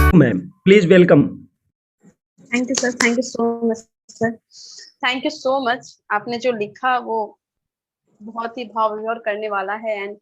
Ma'am please welcome. Thank you sir, thank you so much sir, thank you so much. आपने जो लिखा वो बहुत ही भाव विभोर करने वाला है। एंड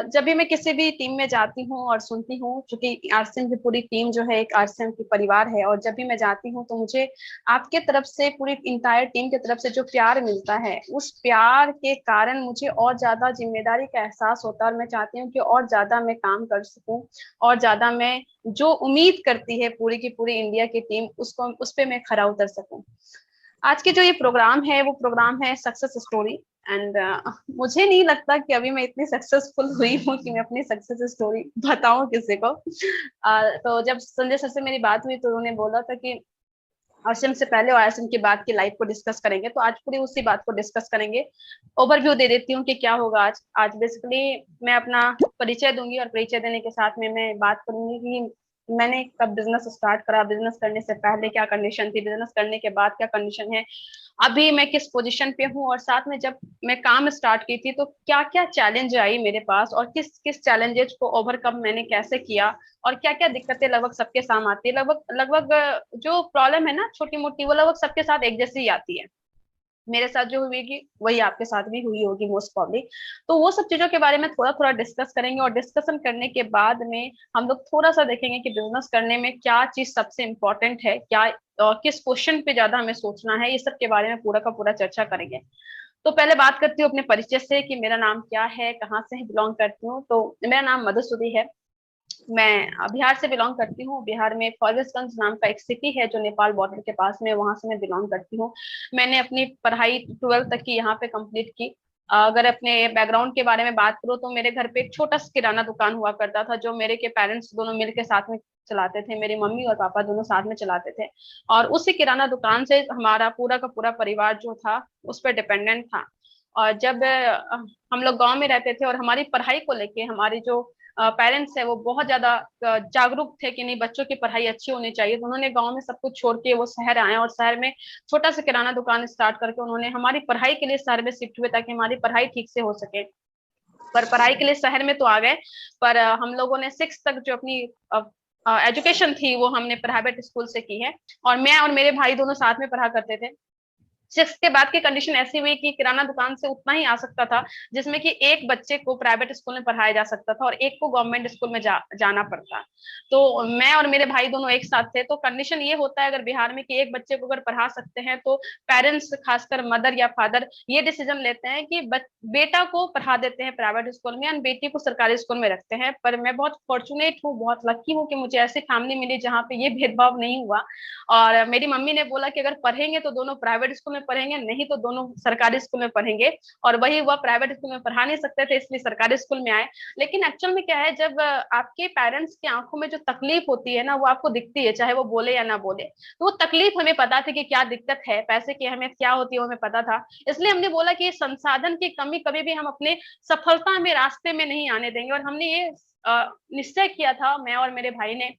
जब भी मैं किसी भी टीम में जाती हूँ और सुनती हूँ, क्योंकि आरसीएम की पूरी टीम जो है एक आरसीएम की परिवार है, और जब भी मैं जाती हूँ तो मुझे आपके तरफ से, पूरी इंटायर टीम की तरफ से जो प्यार मिलता है, उस प्यार के कारण मुझे और ज्यादा जिम्मेदारी का एहसास होता है, और मैं चाहती हूँ कि और ज्यादा मैं काम कर सकूं, और ज्यादा मैं जो उम्मीद करती है पूरी की पूरी इंडिया की टीम, उसको उस पर मैं खरा उतर सकूं। आज के जो ये प्रोग्राम है वो प्रोग्राम है सक्सेस स्टोरी। एंड मुझे नहीं लगता कि अभी मैं इतनी सक्सेसफुल हुई हूँ कि मैं अपनी सक्सेस स्टोरी बताऊं किसी को। तो जब संजय सर से मेरी बात हुई तो उन्होंने बोला था कि आश्रम से पहले और आश्रम के बाद की लाइफ को डिस्कस करेंगे, तो आज पूरी उसी बात को डिस्कस करेंगे। ओवरव्यू दे देती हूँ कि क्या होगा आज। आज बेसिकली मैं अपना परिचय दूंगी, और परिचय देने के साथ में मैं बात करूंगी कि मैंने कब बिजनेस स्टार्ट करा, बिजनेस करने से पहले क्या कंडीशन थी, बिजनेस करने के बाद क्या कंडीशन है, अभी मैं किस पोजीशन पे हूँ, और साथ में जब मैं काम स्टार्ट की थी तो क्या क्या चैलेंज आई मेरे पास, और किस किस चैलेंजेस को ओवरकम मैंने कैसे किया, और क्या क्या दिक्कतें लगभग सबके सामने आती है। लगभग लगभग जो प्रॉब्लम है ना छोटी मोटी, वो लगभग सबके साथ एक जैसी ही आती है। मेरे साथ जो हुई कि वही आपके साथ भी हुई होगी मोस्ट प्रॉब्ली। तो वो सब चीजों के बारे में थोड़ा थोड़ा डिस्कस करेंगे, और डिस्कशन करने के बाद में हम लोग थोड़ा सा देखेंगे कि बिजनेस करने में क्या चीज सबसे इम्पोर्टेंट है, क्या किस क्वेश्चन पे ज्यादा हमें सोचना है, ये सब के बारे में पूरा का पूरा चर्चा करेंगे। तो पहले बात करती हूँ अपने परिचय से कि मेरा नाम क्या है, कहाँ से बिलोंग करती हूँ। तो मेरा नाम मधुसूरी है। मैं बिहार से बिलोंग करती हूँ। बिहार में फॉरबिसगंज नाम का एक सिटी है जो नेपाल बॉर्डर के पास में, वहां से मैं बिलोंग करती हूँ। मैंने अपनी पढ़ाई 12th तक की यहाँ पे कंप्लीट की। अगर अपने बैकग्राउंड के बारे में बात करूँ तो मेरे घर पे एक छोटा सा किराना दुकान हुआ करता था, जो मेरे के पेरेंट्स दोनों मिलकर साथ में चलाते थे। मेरी मम्मी और पापा दोनों साथ में चलाते थे, और उसी किराना दुकान से हमारा पूरा का पूरा परिवार जो था उस पर डिपेंडेंट था। और जब हम लोग गांव में रहते थे, और हमारी पढ़ाई को लेके हमारी जो पेरेंट्स है वो बहुत ज्यादा जागरूक थे कि नहीं, बच्चों की पढ़ाई अच्छी होनी चाहिए। तो उन्होंने गांव में सब कुछ छोड़ के वो शहर आए, और शहर में छोटा सा किराना दुकान स्टार्ट करके उन्होंने हमारी पढ़ाई के लिए शहर में शिफ्ट हुए, ताकि हमारी पढ़ाई ठीक से हो सके। पर पढ़ाई के लिए शहर में तो आ गए, पर हम लोगों ने 6 तक जो अपनी एजुकेशन थी वो हमने प्राइवेट स्कूल से की है। और मैं और मेरे भाई दोनों साथ में पढ़ा करते थे। 6 के बाद की कंडीशन ऐसी हुई कि किराना दुकान से उतना ही आ सकता था जिसमें कि एक बच्चे को प्राइवेट स्कूल में पढ़ाया जा सकता था, और एक को गवर्नमेंट स्कूल में जाना पड़ता। तो मैं और मेरे भाई दोनों एक साथ थे। तो कंडीशन ये होता है अगर बिहार में कि एक बच्चे को अगर पढ़ा सकते हैं, तो पेरेंट्स खासकर मदर या फादर ये डिसीजन लेते हैं कि बेटा को पढ़ा देते हैं प्राइवेट स्कूल में, और बेटी को सरकारी स्कूल में रखते हैं। पर मैं बहुत फॉर्चुनेट हूँ, बहुत लकी हूँ कि मुझे ऐसी फैमिली मिली जहाँ पे ये भेदभाव नहीं हुआ। और मेरी मम्मी ने बोला कि अगर पढ़ेंगे तो दोनों प्राइवेट स्कूल में पढ़ेंगे, नहीं तो दोनों सरकारी स्कूल में पढ़ेंगे। और वही हुआ, प्राइवेट स्कूल में पढ़ा नहीं सकते थे इसलिए सरकारी स्कूल में आए। लेकिन एक्चुअल में क्या है, जब आपके पेरेंट्स की आंखों में जो तकलीफ होती है ना, वो आपको दिखती है, चाहे वो बोले या ना बोले। तो वो तकलीफ हमें पता थी कि क्या दिक्कत है, पैसे की अहमियत क्या होती है वो हमें पता था। इसलिए हमने बोला कि संसाधन की कमी कभी भी हम अपने सफलता में रास्ते में नहीं आने देंगे। और हमने ये निश्चय किया था, मैं और मेरे भाई ने,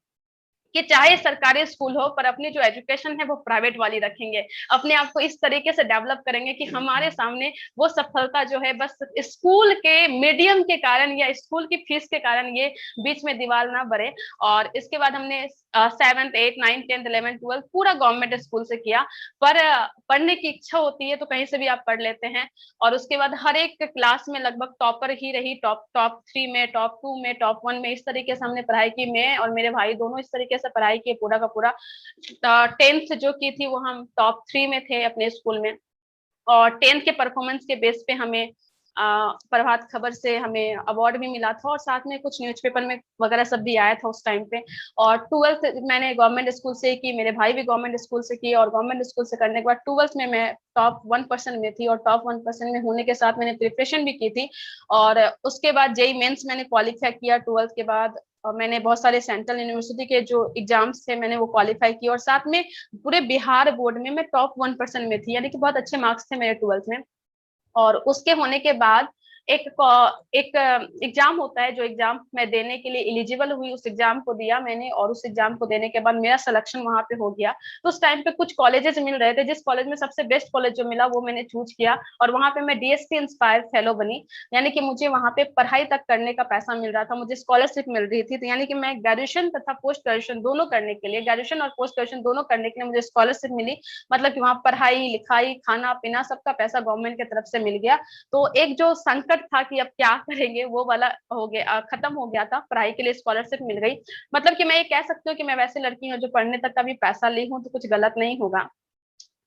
कि चाहे सरकारी स्कूल हो पर अपनी जो एजुकेशन है वो प्राइवेट वाली रखेंगे। अपने आप को इस तरीके से डेवलप करेंगे कि हमारे सामने वो सफलता जो है बस स्कूल के मीडियम के कारण या स्कूल की फीस के कारण ये बीच में दीवार ना बढ़े। और इसके बाद हमने 7th 8th 9th 10th 11th 12th पूरा गवर्नमेंट स्कूल से किया। पर पढ़ने की इच्छा होती है तो कहीं से भी आप पढ़ लेते हैं। और उसके बाद हर एक क्लास में लगभग टॉपर ही रही, टॉप टॉप 3 में, टॉप 2 में, टॉप 1 में, इस तरीके से हमने पढ़ाई की। मैं और मेरे भाई दोनों इस तरीके से पढ़ाई की पूरा का पूरा। 10th जो की थी वो हम टॉप 3 में थे अपने स्कूल में। और 10th के परफॉर्मेंस के बेस पे हमें प्रभात खबर से हमें अवार्ड भी मिला था, और साथ में कुछ न्यूज़पेपर में वगैरह सब भी आया था उस टाइम पे। और 12th मैंने गवर्नमेंट स्कूल से की, मेरे भाई भी गवर्नमेंट स्कूल से की। और गवर्नमेंट स्कूल से करने के बाद 12th में मैं टॉप 1% में थी, और टॉप 1% में होने के साथ मैंने प्रिपरेशन भी की थी। और उसके बाद जेई मेंस मैंने क्वालिफाई किया 12th के बाद। और मैंने बहुत सारे सेंट्रल यूनिवर्सिटी के जो एग्जाम्स थे मैंने वो क्वालिफाई किए, और साथ में पूरे बिहार बोर्ड में मैं टॉप 1% में थी, यानी कि बहुत अच्छे मार्क्स थे मेरे 12th में। और उसके होने के बाद एक एग्जाम होता है, जो एग्जाम मैं देने के लिए एलिजिबल हुई, उस एग्जाम को दिया मैंने, और उस एग्जाम को देने के बाद मेरा सिलेक्शन वहां पे हो गया। तो उस टाइम पे कुछ कॉलेजेस मिल रहे थे, जिस कॉलेज में सबसे बेस्ट कॉलेज जो मिला वो मैंने चूज किया, और वहां पे मैं डीएसपी इंस्पायर फेलो बनी। यानी कि मुझे वहां पे पढ़ाई तक करने का पैसा मिल रहा था, मुझे स्कॉलरशिप मिल रही थी। तो यानी कि मैं ग्रेजुएशन तथा पोस्ट ग्रेजुएशन दोनों करने के लिए, ग्रेजुएशन और पोस्ट ग्रेजुएशन दोनों करने के लिए मुझे स्कॉलरशिप मिली। मतलब कि वहाँ पढ़ाई लिखाई खाना पीना सबका पैसा गवर्नमेंट की तरफ से मिल गया। तो एक जो संकट था कि अब क्या करेंगे, वो वाला हो गया, खत्म हो गया था। पढ़ाई के लिए स्कॉलरशिप मिल गई। मतलब कि मैं ये कह सकती हूँ कि मैं वैसे लड़की हूँ जो पढ़ने तक का भी पैसा ली हूँ, तो कुछ गलत नहीं होगा।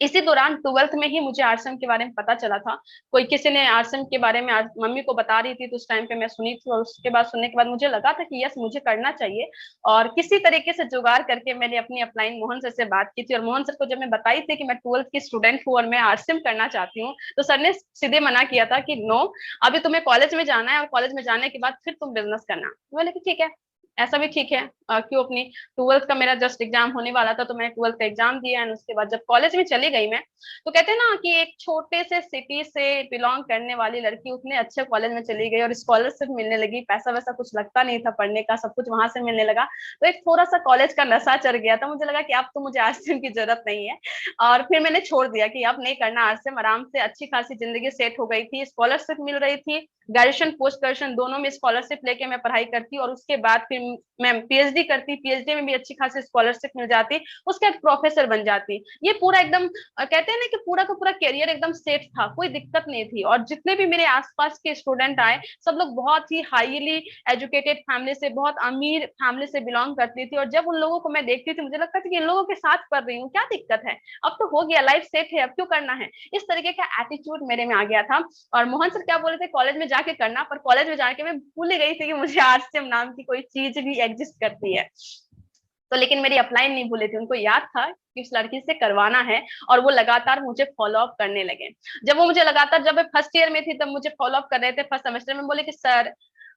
इसी दौरान 12th में ही मुझे आरएसएम के बारे में पता चला था। कोई किसी ने आरएसएम के बारे में मम्मी को बता रही थी, तो उस टाइम पे मैं सुनी थी, और उसके बाद सुनने के बाद मुझे लगा था कि यस मुझे करना चाहिए। और किसी तरीके से जुगाड़ करके मैंने अपनी अपलाइन मोहन सर से बात की थी, और मोहन सर को जब मैं बताई थी कि मैं 12th की स्टूडेंट हूँ और मैं आरएसएम करना चाहती हूँ, तो सर ने सीधे मना किया था कि नो, अभी तुम्हें कॉलेज में जाना है, और कॉलेज में जाने के बाद फिर तुम बिजनेस करना। बोले कि ठीक है, ऐसा भी ठीक है। क्यों, अपनी 12th का मेरा जस्ट एग्जाम होने वाला था, तो मैंने 12th का एग्जाम दिया, एंड उसके बाद जब कॉलेज में चली गई मैं, तो कहते हैं ना कि एक छोटे से सिटी से बिलोंग करने वाली लड़की उतने अच्छे कॉलेज में चली गई, और स्कॉलरशिप मिलने लगी, पैसा वैसा कुछ लगता नहीं था पढ़ने का, सब कुछ वहां से मिलने लगा। तो एक थोड़ा सा कॉलेज का नशा चढ़ गया था, मुझे लगा कि अब तो मुझे आरसीएम की जरूरत नहीं है। और फिर मैंने छोड़ दिया कि अब नहीं करना आरसीएम। आराम से अच्छी खासी जिंदगी सेट हो गई थी, स्कॉलरशिप मिल रही थी, ग्रेजुएशन पोस्ट ग्रेजुएशन दोनों में स्कॉलरशिप लेके मैं पढ़ाई करती, और उसके बाद फिर मैं पीएचडी करती, पीएचडी में भी अच्छी खासी स्कॉलरशिप मिल जाती, उसके बाद प्रोफेसर बन जाती। ये पूरा एकदम कहते हैं ना कि पूरा का पूरा करियर एकदम सेट था, कोई दिक्कत नहीं थी। और जितने भी मेरे आसपास के स्टूडेंट आए, सब लोग बहुत ही हाईली एजुकेटेड फैमिली से, बहुत अमीर फैमिली से बिलोंग करती थी। और जब उन लोगों को मैं देखती थी, मुझे लगता था कि इन लोगों के साथ पढ़ रही हूँ, क्या दिक्कत है, अब तो हो गया, लाइफ सेट है, अब क्यों करना है। इस तरीके का एटीट्यूड मेरे में आ गया था। और मोहन सर क्या बोले थे, कॉलेज में जाके करना, पर कॉलेज में जाके मैं भूल गई थी कि मुझे आरसीएम नाम की कोई चीज भी एग्जिस्ट करती है। तो लेकिन मेरी अपलाइन नहीं भूले थे, उनको याद था कि उस लड़की से करवाना है, और वो लगातार मुझे फॉलो अप करने लगे। जब वो मुझे लगातार, जब मैं फर्स्ट ईयर में थी तब मुझे फॉलो अप कर रहे थे, फर्स्ट सेमेस्टर में, बोले कि सर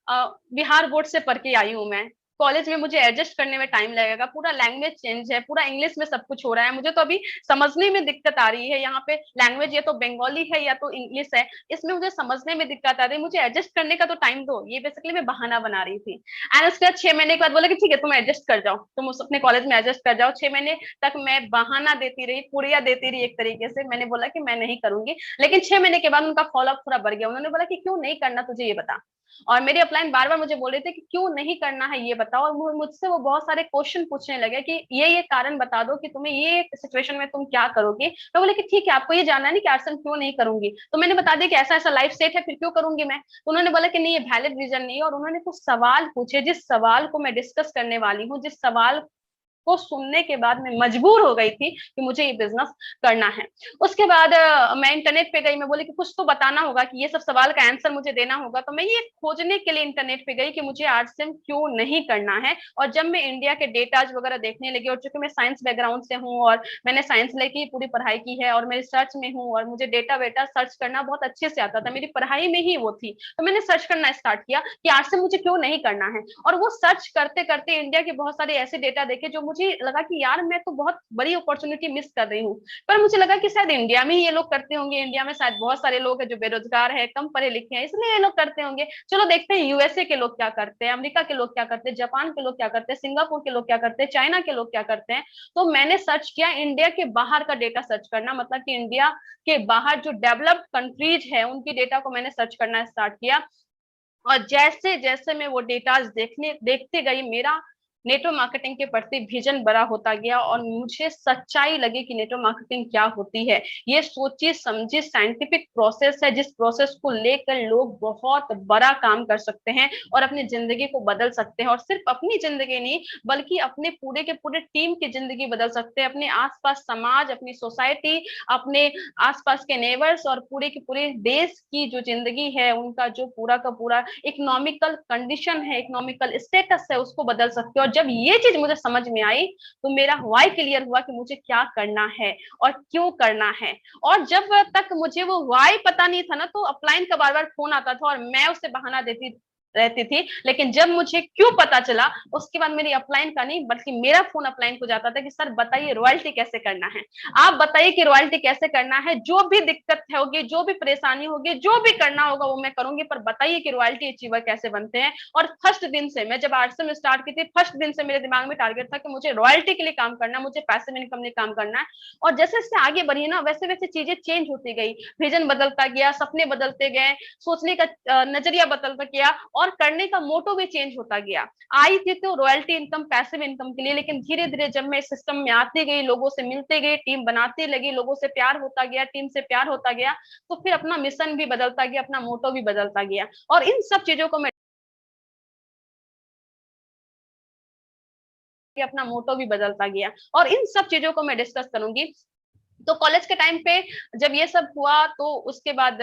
बिहार बोर्ड से पढ़ के आई हूँ मैं, कॉलेज में मुझे एडजस्ट करने में टाइम लगेगा, पूरा लैंग्वेज चेंज है, पूरा इंग्लिश में सब कुछ हो रहा है, मुझे तो अभी समझने में दिक्कत आ रही है। यहाँ पे लैंग्वेज या तो बंगाली है या तो इंग्लिश है, इसमें मुझे समझने में दिक्कत आ रही है, मुझे एडजस्ट करने का तो टाइम दो। ये बेसिकली मैं बहाना बना रही थी। एंड उसके बाद 6 महीने के बाद बोला कि ठीक है, तुम एडजस्ट कर जाओ, तुम अपने कॉलेज में एडजस्ट कर जाओ। 6 महीने तक मैं बहाना देती रही, पुड़िया देती रही, एक तरीके से मैंने बोला कि मैं नहीं करूंगी। लेकिन 6 महीने के बाद उनका फॉलोअप थोड़ा बढ़ गया, उन्होंने बोला कि क्यों नहीं करना तुझे, ये बता। और मेरी अपलाइन बार बार मुझे बोल रहे थे कि क्यों नहीं करना है, ये बताओ। और मुझसे वो बहुत सारे क्वेश्चन पूछने लगे कि ये कारण बता दो कि तुम्हें ये सिचुएशन में तुम क्या करोगे। मैं बोले कि ठीक है, आपको ये जानना है कि आर्ट्स क्यों नहीं करूंगी, तो मैंने बता दिया कि ऐसा ऐसा लाइफ सेट है, फिर क्यों करूंगी मैं। तो उन्होंने बोला कि नहीं, ये वैलिड रीजन नहीं है। और उन्होंने कुछ सवाल पूछे, जिस सवाल को मैं डिस्कस करने वाली हूँ, जिस सवाल को सुनने के बाद मैं मजबूर हो गई थी कि मुझे ये बिजनेस करना है। उसके बाद मैं इंटरनेट पे गई, मैं बोली कि कुछ तो बताना होगा, कि ये सब सवाल का आंसर मुझे देना होगा। तो मैं ये खोजने के लिए इंटरनेट पे गई कि मुझे आरसीएम क्यों नहीं करना है। और जब मैं इंडिया के डेटाज वगैरह देखने लगी, और चूंकि मैं साइंस बैकग्राउंड से हूँ, और मैंने साइंस लेके पूरी पढ़ाई की है, और मैं रिसर्च में हूँ, और मुझे डेटा वेटा सर्च करना बहुत अच्छे से आता था, मेरी पढ़ाई में ही वो थी। तो मैंने सर्च करना स्टार्ट किया कि आरसीएम मुझे क्यों नहीं करना है। और वो सर्च करते करते इंडिया के बहुत सारे ऐसे डेटा देखे, जो मुझे लगा कि यार मैं तो बहुत बड़ी अपॉर्चुनिटी मिस कर रही हूँ। पर मुझे लगा कि शायद इंडिया में ही ये लोग करते होंगे, इंडिया में शायद बहुत सारे लोग हैं जो बेरोजगार है, कम पढ़े लिखे हैं, इसलिए ये लोग करते होंगे। चलो देखते हैं यूएसए के लोग क्या करते हैं, अमेरिका के लोग क्या करते हैं, जापान के लोग क्या करते हैं, सिंगापुर के लोग क्या करते हैं, चाइना के लोग क्या करते हैं। तो मैंने सर्च किया इंडिया के बाहर का डेटा सर्च करना, मतलब कि इंडिया के बाहर जो डेवलप्ड कंट्रीज है उनकी डेटा को मैंने सर्च करना स्टार्ट किया। और जैसे जैसे मैं वो डेटाज देखते गई, मेरा नेटवर्क मार्केटिंग के प्रति विजन बड़ा होता गया, और मुझे सच्चाई लगी कि नेटवर्क मार्केटिंग क्या होती है। ये सोची समझी साइंटिफिक प्रोसेस है, जिस प्रोसेस को लेकर लोग बहुत बड़ा काम कर सकते हैं, और अपनी जिंदगी को बदल सकते हैं। और सिर्फ अपनी जिंदगी नहीं, बल्कि अपने पूरे के पूरे टीम की जिंदगी बदल सकते हैं, अपने आसपास समाज, अपनी सोसाइटी, अपने आसपास के नेबर्स, और पूरे के पूरे देश की जो जिंदगी है, उनका जो पूरा का पूरा इकोनॉमिकल कंडीशन है, इकोनॉमिकल स्टेटस है, उसको बदल सकते हो। और जब ये चीज मुझे समझ में आई, तो मेरा व्हाई क्लियर हुआ कि मुझे क्या करना है और क्यों करना है। और जब तक मुझे वो व्हाई पता नहीं था ना, तो अपलाइन का बार बार फोन आता था, और मैं उससे बहाना देती रहती थी, लेकिन जब मुझे क्यों पता चला, उसके बाद मेरी अपलाइन का नहीं बल्कि मेरा फोन अपलाइन को जाता था कि सर बताइए रॉयल्टी कैसे करना है, आप बताइए कि रॉयल्टी कैसे करना है, जो भी दिक्कत होगी, जो भी परेशानी होगी, जो भी करना होगा वो मैं करूंगी, पर बताइए कि रॉयल्टी अचीवर कैसे बनते हैं। और फर्स्ट दिन से, मैं जब आरसे में स्टार्ट की थी, फर्स्ट दिन से मेरे दिमाग में टारगेट था कि मुझे रॉयल्टी के लिए काम करना है, मुझे पैसिव इनकम के लिए काम करना है। और जैसे जैसे आगे बढ़ी ना, वैसे वैसे चीजें चेंज होती गई, विजन बदलता गया, सपने बदलते गए, सोचने का नजरिया बदलता गया, और करने का मोटो भी चेंज होता गया। आई थी तो रॉयल्टी इनकम, पैसिव इनकम के लिए, लेकिन धीरे धीरे जब मैं इस सिस्टम में आती गई, लोगों से मिलते गई, टीम बनाती लगी, लोगों से प्यार होता गया, टीम से प्यार होता गया, तो फिर अपना मिशन भी बदलता गया, अपना मोटो भी बदलता गया। और इन सब चीजों को मैं, अपना मोटो भी बदलता गया, और इन सब चीजों को मैं डिस्कस करूंगी। तो कॉलेज के टाइम पे जब ये सब हुआ, तो उसके बाद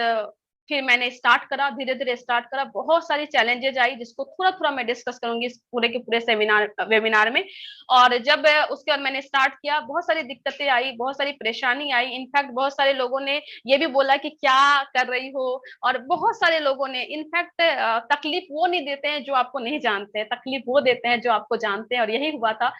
फिर मैंने स्टार्ट करा, धीरे धीरे स्टार्ट करा, बहुत सारी चैलेंजेज आई जिसको थोड़ा थोड़ा मैं डिस्कस करूंगी इस पूरे के पूरे सेमिनार वेबिनार में। और जब उसके बाद मैंने स्टार्ट किया, बहुत सारी दिक्कतें आई, बहुत सारी परेशानी आई, इनफैक्ट बहुत सारे लोगों ने ये भी बोला कि क्या कर रही हो, और बहुत सारे लोगों ने इनफैक्ट तकलीफ वो नहीं देते हैं जो आपको नहीं जानते हैं, तकलीफ वो देते हैं जो आपको जानते हैं। और यही हुआ था,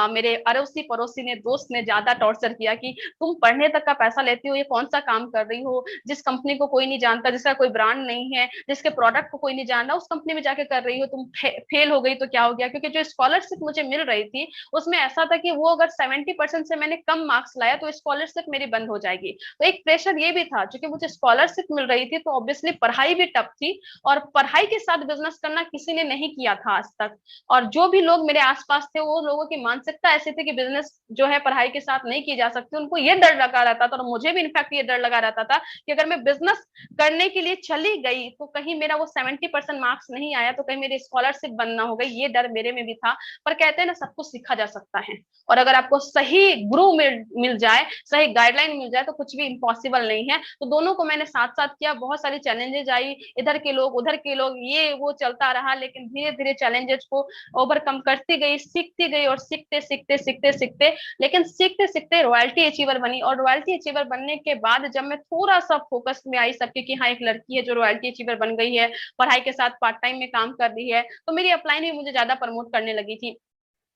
मेरे अड़ोसी पड़ोसी ने, दोस्त ने ज्यादा टॉर्चर किया कि तुम पढ़ने तक का पैसा लेती हो, ये कौन सा काम कर रही हो, जिस कंपनी को कोई नहीं जानता, जिसका कोई ब्रांड नहीं है, जिसके प्रोडक्ट को कोई नहीं जान रहा, उस कंपनी में जाके कर रही हो, तुम फेल हो गई तो क्या हो गया। क्योंकि जो स्कॉलरशिप मुझे मिल रही थी उसमें ऐसा था कि वो अगर 70% से मैंने कम मार्क्स लाया तो स्कॉलरशिप मेरी बंद हो जाएगी। तो एक प्रेशर ये भी था, क्योंकि मुझे स्कॉलरशिप मिल रही थी, तो ऑब्वियसली पढ़ाई भी टफ थी, और पढ़ाई के साथ बिजनेस करना किसी ने नहीं किया था आज तक। और जो भी लोग मेरे आसपास थे, वो लोगों की मानसिकता ऐसी थी कि बिजनेस जो है पढ़ाई के साथ नहीं की जा सकती, उनको ये डर लगा रहता था, और मुझे भी इनफैक्ट ये डर लगा रहता था कि अगर मैं बिजनेस करने के लिए चली गई तो कहीं मेरा वो 70% मार्क्स नहीं आया तो कहीं मेरी स्कॉलरशिप बंद ना हो गई, ये डर मेरे में भी था। पर कहते हैं ना, सब कुछ सीखा जा सकता है, और अगर आपको सही गुरु मिल जाए, सही गाइडलाइन मिल जाए, तो कुछ भी इम्पॉसिबल नहीं है। तो दोनों को मैंने साथ साथ किया, बहुत सारी चैलेंजेस आई, इधर के लोग उधर के लोग, ये वो चलता रहा, लेकिन धीरे धीरे चैलेंजेस को ओवरकम करती गई, सीखती गई, और सीखते सीखते सीखते सीखते, लेकिन सीखते सीखते रॉयल्टी अचीवर बनी। और रॉयल्टी अचीवर बनने के बाद जब मैं थोड़ा सा फोकस में आई सबके कि हाँ एक लड़की है जो रॉयल्टी अचीवर बन गई है, पढ़ाई के साथ पार्ट टाइम में काम कर रही है, तो मेरी अपलाइन भी मुझे ज्यादा प्रमोट करने लगी थी,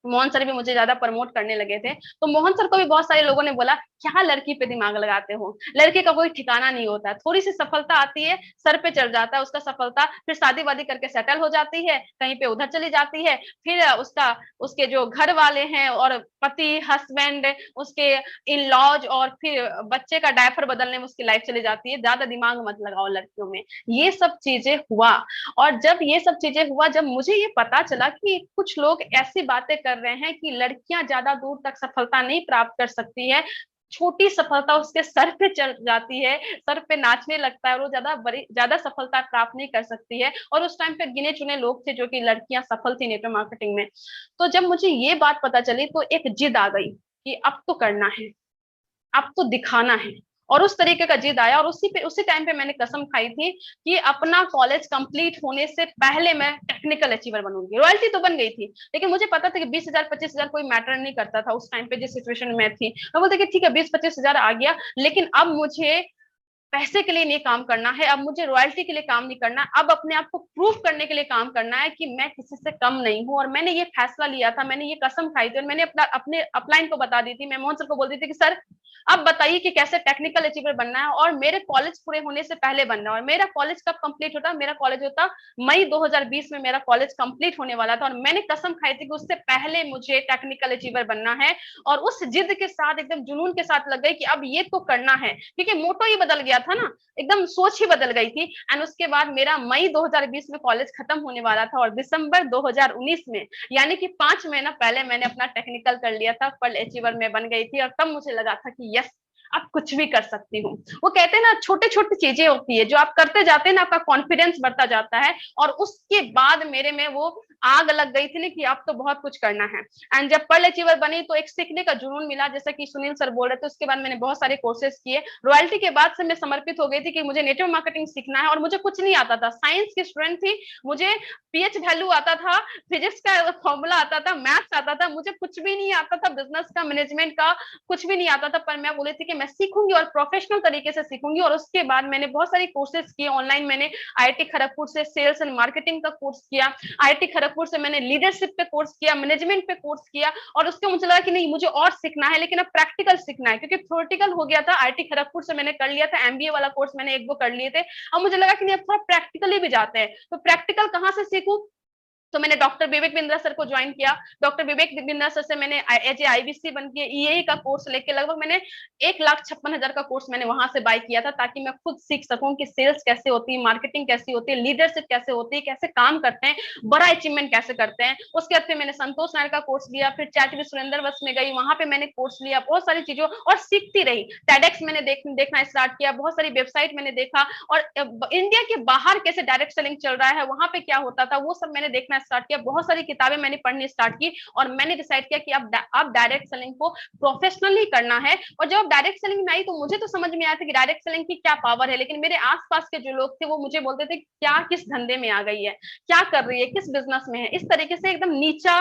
मोहन सर भी मुझे ज्यादा प्रमोट करने लगे थे। तो मोहन सर को भी बहुत सारे लोगों ने बोला, क्या लड़की पे दिमाग लगाते हो, लड़के का कोई ठिकाना नहीं होता है, थोड़ी सी सफलता आती है सर पे चढ़ जाता है उसका सफलता, फिर शादी वादी करके सेटल हो जाती है, कहीं पे उधर चली जाती है, फिर उसका, उसके जो घर वाले हैं और पति हस्बैंड, उसके इन लॉज, और फिर बच्चे का डायपर बदलने में उसकी लाइफ चली जाती है। ज्यादा दिमाग मत लगाओ लड़कियों में, ये सब चीजें हुआ। और जब ये सब चीजें हुआ, जब मुझे ये पता चला कि कुछ लोग ऐसी बातें कर रहे हैं कि लड़कियां ज्यादा दूर तक सफलता नहीं प्राप्त कर सकती है, छोटी सफलता उसके सर पे चल जाती है, सर पे नाचने लगता है, और वो ज्यादा सफलता प्राप्त नहीं कर सकती है। और उस टाइम पे गिने चुने लोग थे जो कि लड़कियां सफल थी नेटवर्क मार्केटिंग में। तो जब मुझे ये बात पता चली तो एक जिद आ गई कि अब तो करना है, अब तो दिखाना है। और उस तरीके का जिद आया, और उसी टाइम पे मैंने कसम खाई थी कि अपना कॉलेज कंप्लीट होने से पहले मैं टेक्निकल अचीवर बनूंगी। रॉयल्टी तो बन गई थी, लेकिन मुझे पता था कि 20,000 25,000 कोई मैटर नहीं करता था उस टाइम पे, जिस सिचुएशन में थी। मैं बोलती कि ठीक है 20-25,000 आ गया, लेकिन अब मुझे पैसे के लिए नहीं काम करना है, अब मुझे रॉयल्टी के लिए काम नहीं करना, अब अपने आप को प्रूव करने के लिए काम करना है कि मैं किसी से कम नहीं हूं। और मैंने ये फैसला लिया था, मैंने ये कसम खाई थी, और मैंने अपने अपलाइन को बता दी थी। मैं मोहन सर को बोलती थी कि सर अब बताइए कि कैसे टेक्निकल अचीवर बनना है, और मेरे कॉलेज पूरे होने से पहले बनना है। और मेरा कॉलेज कब कंप्लीट होता, मेरा कॉलेज होता मई 2020 में, मेरा कॉलेज कंप्लीट होने वाला था, और मैंने कसम खाई थी कि उससे पहले मुझे टेक्निकल अचीवर बनना है। और उस जिद के साथ, एकदम जुनून के साथ लग गई कि अब ये तो करना है, क्योंकि मोटो ही बदल गया था ना, एकदम सोच ही बदल गई थी। एंड उसके बाद मेरा मई 2020 में कॉलेज खत्म होने वाला था, और दिसंबर 2019 में, यानी कि 5 महीना पहले मैंने अपना टेक्निकल कर लिया था, पर्ल अचीवर में बन गई थी। और तब मुझे लगा था कि यस, अब कुछ भी कर सकती हूँ। वो कहते हैं ना, छोटे छोटे चीजें होती है जो आप करते जाते हैं ना, आपका कॉन्फिडेंस बढ़ता जाता है, और उसके बाद मेरे में वो आग लग गई थी ना कि अब तो बहुत कुछ करना है। एंड जब पर्ल अचीवर बनी तो एक सीखने का जुनून मिला, जैसा कि सुनील सर बोल रहे थे, उसके बाद मैंने बहुत सारे कोर्सेज किए। रॉयल्टी के बाद से मैं समर्पित हो गई थी कि मुझे नेटवर्क मार्केटिंग सीखना है, और मुझे कुछ नहीं आता था, साइंस की स्टूडेंट थी, मुझे पीएच वैल्यू आता था, फिजिक्स का फॉर्मूला आता था, मैथ्स आता था, मुझे कुछ भी नहीं आता था, बिजनेस का, मैनेजमेंट का कुछ भी नहीं आता था। पर मैं बोली थी कि मैं सीखूंगी और प्रोफेशनल तरीके से सीखूंगी। और उसके बाद मैंने बहुत सारी कोर्सेज किए ऑनलाइन। मैंने आईआईटी खड़गपुर से सेल्स एंड मार्केटिंग का कोर्स किया, आईआईटी खड़गपुर से मैंने लीडरशिप पे कोर्स किया, मैनेजमेंट पे कोर्स किया, और उसके मुझे लगा कि नहीं मुझे और सीखना है, लेकिन अब प्रैक्टिकल सीखना है, क्योंकि थ्योरेटिकल हो गया था। आईआईटी खड़गपुर से मैंने कर लिया था, एमबीए वाला कोर्स मैंने एक दो कर लिए थे। अब मुझे लगा कि नहीं अब थोड़ा प्रैक्टिकली भी जाते हैं, तो प्रैक्टिकल कहाँ से सीखूं? तो मैंने डॉक्टर विवेक बिंद्रा सर को ज्वाइन किया। डॉक्टर विवेक बिंद्रा सर से मैंने एज आईबीसी बन के ईए का कोर्स लेके लगभग मैंने 1,56,000 का कोर्स मैंने वहां से बाय किया था, ताकि मैं खुद सीख सकूं कि सेल्स कैसे होती है, मार्केटिंग कैसी होती है, लीडरशिप कैसे होती है, कैसे काम करते हैं, बड़ा अचीवमेंट कैसे करते हैं। उसके बाद फिर मैंने संतोष नायर का कोर्स लिया, फिर चैट सुरेंद्र बस में गई, वहां पे मैंने कोर्स लिया, बहुत सारी चीजों और सीखती रही। टेडेक्स मैंने देखना स्टार्ट किया, बहुत सारी वेबसाइट मैंने देखा, और इंडिया के बाहर कैसे डायरेक्ट सेलिंग चल रहा है, वहां पे क्या होता था, वो सब मैंने देखना स्टार्ट किया। बहुत सारी किताबें मैंने पढ़नी स्टार्ट की, और मैंने डिसाइड किया कि अब डायरेक्ट सेलिंग को प्रोफेशनली करना है। और जब डायरेक्ट सेलिंग में आई तो मुझे तो समझ में आया था कि डायरेक्ट सेलिंग की क्या पावर है, लेकिन मेरे आसपास के जो लोग थे वो मुझे बोलते थे क्या किस धंधे में आ गई है, क्या कर रही है, किस बिजनेस में है, इस तरीके से एकदम नीचा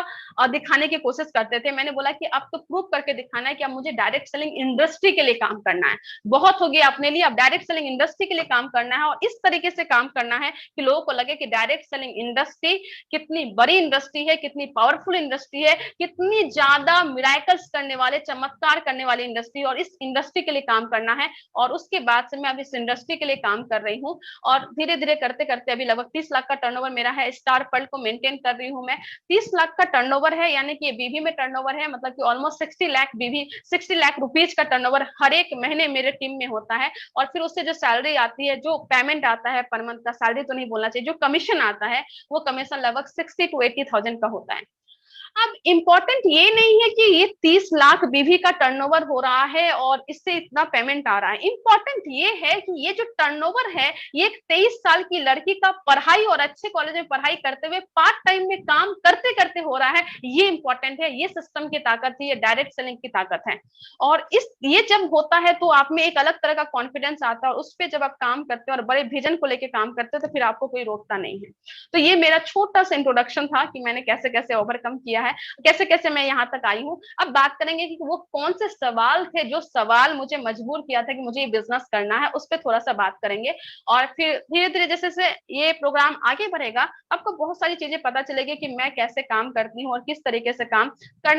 दिखाने की कोशिश करते थे। मैंने बोला कि अब तो प्रूव करके दिखाना है कि अब मुझे डायरेक्ट सेलिंग इंडस्ट्री के लिए काम करना है, बहुत हो गया अपने लिए, अब डायरेक्ट सेलिंग इंडस्ट्री के लिए काम करना है, और इस तरीके से काम करना है कि लोगों को लगे कि डायरेक्ट सेलिंग इंडस्ट्री कितनी बड़ी इंडस्ट्री है, कितनी पावरफुल इंडस्ट्री है, कितनी ज्यादा मिराकल्स करने वाले, चमत्कार करने वाली इंडस्ट्री, और इस इंडस्ट्री के लिए काम करना है। और उसके बाद से मैं अब इस इंडस्ट्री के लिए काम कर रही हूँ, और धीरे धीरे करते करते अभी लगभग 30 लाख का टर्नओवर मेरा है। स्टार पर्ल को मेंटेन कर रही हूँ मैं। 30 लाख का टर्नओवर है, यानी कि बीवी में टर्नओवर है, मतलब कि ऑलमोस्ट 60 लाख बीवी, 60 लाख रुपीज का टर्नओवर हर एक महीने मेरे टीम में होता है। और फिर उससे जो सैलरी आती है, जो पेमेंट आता है पर मंथ का, सैलरी तो नहीं बोलना चाहिए, जो कमीशन आता है, वो कमीशन लगभग 60 to 80,000 का होता है। अब इम्पोर्टेंट ये नहीं है कि ये 30 लाख बीवी का टर्नओवर हो रहा है और इससे इतना पेमेंट आ रहा है। इम्पोर्टेंट ये है कि ये जो टर्नओवर है, ये एक 23 साल की लड़की का पढ़ाई और अच्छे कॉलेज में पढ़ाई करते हुए पार्ट टाइम में काम करते करते हो रहा है। ये इंपॉर्टेंट है, ये सिस्टम की ताकत है, ये डायरेक्ट सेलिंग की ताकत है। और इस ये जब होता है तो आप में एक अलग तरह का कॉन्फिडेंस आता है, और उस पर जब आप काम करते हो और बड़े विजन को लेकर काम करते हो तो फिर आपको कोई रोकता नहीं है। तो ये मेरा छोटा सा इंट्रोडक्शन था कि मैंने कैसे कैसे ओवरकम किया है, कैसे कैसे मैं यहाँ तक आई हूँ। अब बात करेंगे कि वो कौन से सवाल थे जो सवाल मुझे मजबूर किया था कि मुझे ये बिजनेस करना है, उस पर थोड़ा सा बात करेंगे। और फिर धीरे धीरे जैसे से ये प्रोग्राम आगे बढ़ेगा, आपको बहुत सारी चीजें पता चलेगी कि मैं कैसे काम करती हूँ और किस तरीके से काम कर